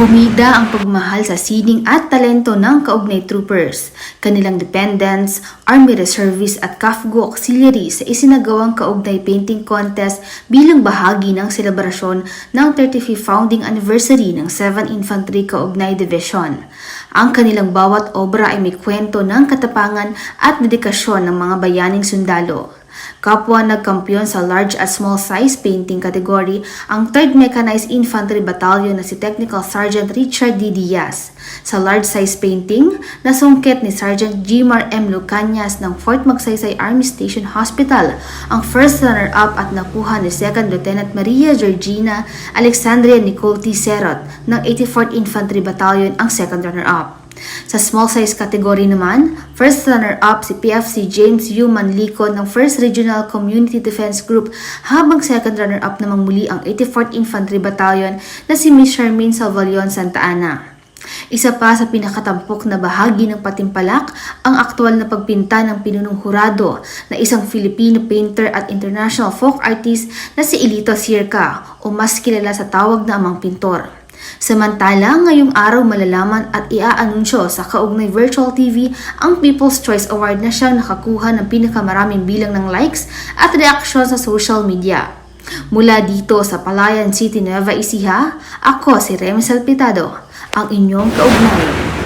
Bumida ang pagmahal sa sining at talento ng kaugnay troopers, kanilang dependents, Army Reservists at KAFGO Auxiliary sa isinagawang kaugnay painting contest bilang bahagi ng selebrasyon ng 35th founding anniversary ng 7th Infantry Kaugnay Division. Ang kanilang bawat obra ay may kwento ng katapangan at dedikasyon ng mga bayaning sundalo. Kapwa nagkampiyon sa large at small size painting category ang 3rd Mechanized Infantry Battalion na si Technical Sergeant Richard D. Diaz. Sa large size painting, nasungkit ni Sergeant Jimar M. Lucanyas ng Fort Magsaysay Army Station Hospital ang first runner-up at nakuha ni 2nd Lieutenant Maria Georgina Alexandria Nicole T. Serot ng 84th Infantry Battalion ang second runner-up. Sa small size category naman, first runner-up si PFC James U. Manlico ng 1st Regional Community Defense Group habang second runner-up namang muli ang 84th Infantry Battalion na si Miss Charmaine Salvalion Santa Ana. Isa pa sa pinakatampok na bahagi ng patimpalak ang aktwal na pagpinta ng pinunong hurado na isang Filipino painter at international folk artist na si Elito Sierca o mas kilala sa tawag na Amang Pintor. Samantala, ngayong araw malalaman at iaanunsyo sa kaugnay virtual TV ang People's Choice Award na siyang nakakuha ng pinakamaraming bilang ng likes at reaksyon sa social media. Mula dito sa Palayan City, Nueva Ecija, ako si Remy Salpitado, ang inyong kaugnay.